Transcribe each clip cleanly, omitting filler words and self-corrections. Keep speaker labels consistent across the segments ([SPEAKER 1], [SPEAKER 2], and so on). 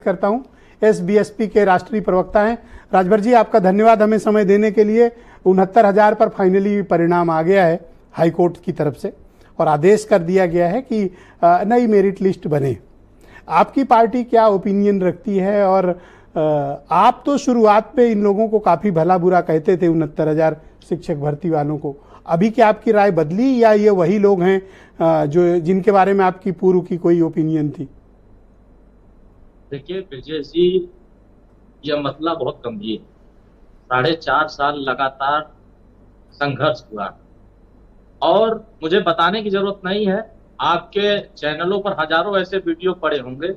[SPEAKER 1] करता हूं। एसबीएसपी के राष्ट्रीय प्रवक्ता हैं राजभर जी, आपका धन्यवाद हमें समय देने के लिए। 69,000 पर फाइनली परिणाम आ गया है हाईकोर्ट की तरफ से और आदेश कर दिया गया है कि नई मेरिट लिस्ट बने। आपकी पार्टी क्या ओपिनियन रखती है? और आप तो शुरुआत में इन लोगों को काफ़ी भला बुरा कहते थे, 69,000 शिक्षक भर्ती वालों को। अभी क्या आपकी राय बदली या ये वही लोग हैं जो जिनके बारे में आपकी पूर्व की कोई ओपिनियन थी?
[SPEAKER 2] देखिए विजय जी, यह मसला बहुत गंभीर है। 4.5 साल लगातार संघर्ष हुआ और मुझे बताने की जरूरत नहीं है, आपके चैनलों पर हजारों ऐसे वीडियो पड़े होंगे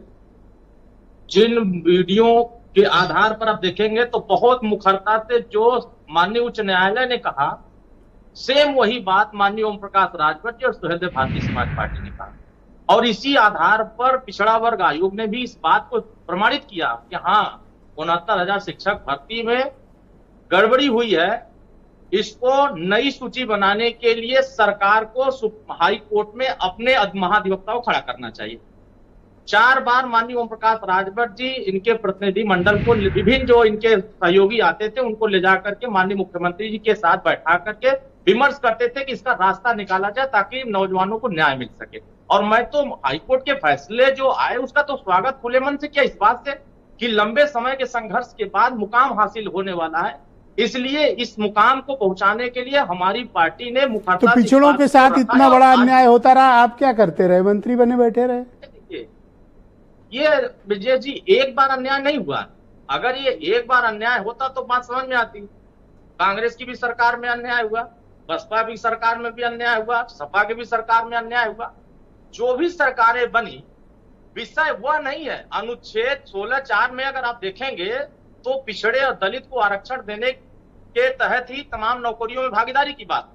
[SPEAKER 2] जिन वीडियो के आधार पर आप देखेंगे तो बहुत मुखरता से जो माननीय उच्च न्यायालय ने कहा, सेम वही बात माननीय ओम प्रकाश राजभर जी और सुहेलदेव भारतीय समाज पार्टी ने कहा। और इसी आधार पर पिछड़ा वर्ग आयोग ने भी इस बात को प्रमाणित किया कि हाँ, 69,000 शिक्षक भर्ती में गड़बड़ी हुई है। इसको नई सूची बनाने के लिए सरकार को हाई कोर्ट में अपने महाधिवक्ता को खड़ा करना चाहिए। 4 बार माननीय ओम प्रकाश राजभर जी इनके प्रतिनिधि मंडल को, विभिन्न जो इनके सहयोगी आते थे उनको ले जा करके माननीय मुख्यमंत्री जी के साथ बैठा करके विमर्श करते थे कि इसका रास्ता निकाला जाए ताकि नौजवानों को न्याय मिल सके। और मैं तो हाईकोर्ट के फैसले जो आए उसका तो स्वागत खुले मन से किया, इस बात से कि लंबे समय के संघर्ष के बाद मुकाम हासिल होने वाला है। इसलिए इस मुकाम को पहुंचाने के लिए हमारी पार्टी ने मुखरता
[SPEAKER 1] तो पिछड़ों के साथ इतना बड़ा अन्याय होता रहा, आप क्या करते रहे? मंत्री बने बैठे रहे?
[SPEAKER 2] ये विजय जी, एक बार अन्याय नहीं हुआ। अगर ये एक बार अन्याय होता तो बात समझ में आती। कांग्रेस की भी सरकार में अन्याय हुआ, बसपा की सरकार में भी अन्याय हुआ, सपा की भी सरकार में अन्याय हुआ। जो भी सरकारें बनी, विषय वह नहीं है। अनुच्छेद 16(4) में अगर आप देखेंगे तो पिछड़े और दलित को आरक्षण देने के तहत ही तमाम नौकरियों में भागीदारी की बात।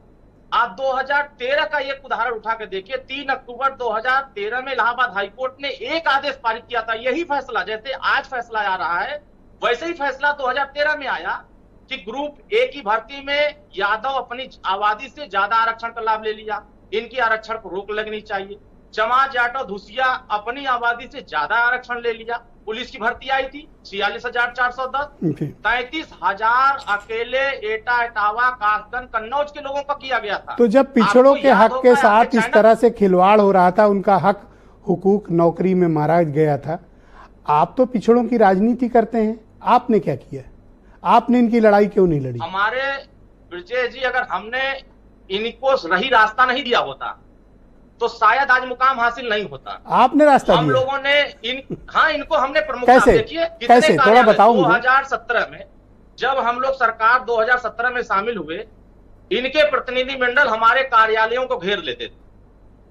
[SPEAKER 2] आप 2013 का एक उदाहरण उठा के देखिए। 3 अक्टूबर 2013 में इलाहाबाद हाईकोर्ट ने एक आदेश पारित किया था। यही फैसला, जैसे आज फैसला आ रहा है वैसे ही फैसला 2013 में आया कि ग्रुप ए की भर्ती में यादव अपनी आबादी से ज्यादा आरक्षण का लाभ ले लिया, इनकी आरक्षण को रोक लगनी चाहिए। चमार जाटव धुसिया अपनी आबादी से ज्यादा आरक्षण ले लिया। पुलिस की भर्ती आई थी 46,410, 33,000 अकेले एटा, इटावा, कासगंज, कन्नौज के लोगों का किया गया था।
[SPEAKER 1] तो जब पिछड़ों के हक के साथ इस तरह से खिलवाड़ हो रहा था, उनका हक हुकूक नौकरी में मारा गया था, आप तो पिछड़ों की राजनीति करते हैं, आपने क्या किया? आपने इनकी लड़ाई क्यों नहीं लड़ी?
[SPEAKER 2] हमारे विजय जी, अगर हमने इनको सही रास्ता नहीं दिया होता तो शायद आज मुकाम हासिल नहीं होता।
[SPEAKER 1] आपने रास्ता दिया?
[SPEAKER 2] हम लोगों ने इनको हमने प्रमुख
[SPEAKER 1] कैसे?
[SPEAKER 2] देखिए
[SPEAKER 1] कैसे थोड़ा बताओ।
[SPEAKER 2] 2017 में जब हम लोग सरकार 2017 में शामिल हुए, इनके प्रतिनिधि मंडल हमारे कार्यालयों को घेर लेते थे,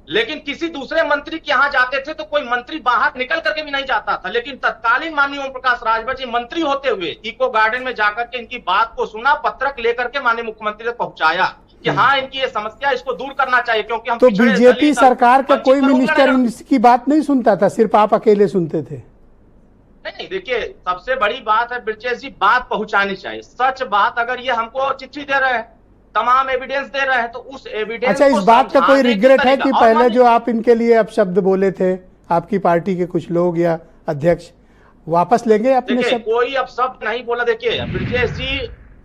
[SPEAKER 2] लेकिन किसी दूसरे मंत्री के यहाँ जाते थे तो कोई मंत्री बाहर निकल करके भी नहीं जाता था। लेकिन तत्कालीन माननीय ओम प्रकाश राजभर जी मंत्री होते हुए इको गार्डन में जाकर के इनकी बात को सुना, पत्रक लेकर के माननीय मुख्यमंत्री तक पहुंचाया कि हाँ, इनकी ये समस्या, इसको दूर करना चाहिए। क्योंकि हम
[SPEAKER 1] तो बीजेपी सरकार का कोई मिनिस्टर इसकी बात नहीं सुनता था, सिर्फ आप अकेले सुनते थे?
[SPEAKER 2] नहीं, देखिए सबसे बड़ी बात है ब्रिजेश जी, बात पहुंचानी चाहिए। सच बात, अगर ये हमको चिट्ठी दे रहे हैं, तमाम एविडेंस दे रहे हैं, तो उस एविडेंस
[SPEAKER 1] अच्छा, इस बात का कोई रिग्रेट है कि पहले जो आप इनके लिए अपशब्द बोले थे, आपकी पार्टी के कुछ लोग या अध्यक्ष, वापस लेंगे अपने शब्द?
[SPEAKER 2] कोई अपशब्द नहीं बोला। देखिए ब्रिजेश जी,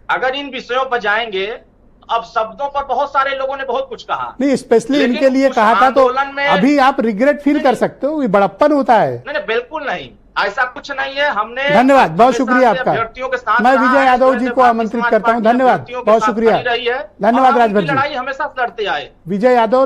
[SPEAKER 2] अगर इन विषयों पर जाएंगे, अब शब्दों पर बहुत सारे लोगों ने बहुत कुछ कहा,
[SPEAKER 1] नहीं स्पेशली इनके लिए कहा था, तो अभी आप रिग्रेट फील कर सकते हो? ये बड़प्पन होता है।
[SPEAKER 2] नहीं, बिल्कुल नहीं, ऐसा कुछ नहीं है। हमने
[SPEAKER 1] धन्यवाद, बहुत शुक्रिया आपका। मैं विजय यादव जी को आमंत्रित करता हूं। धन्यवाद, बहुत शुक्रिया।
[SPEAKER 2] धन्यवाद
[SPEAKER 1] राजभर जी।
[SPEAKER 2] लड़ाई हमेशा लड़ते आए।
[SPEAKER 1] विजय यादव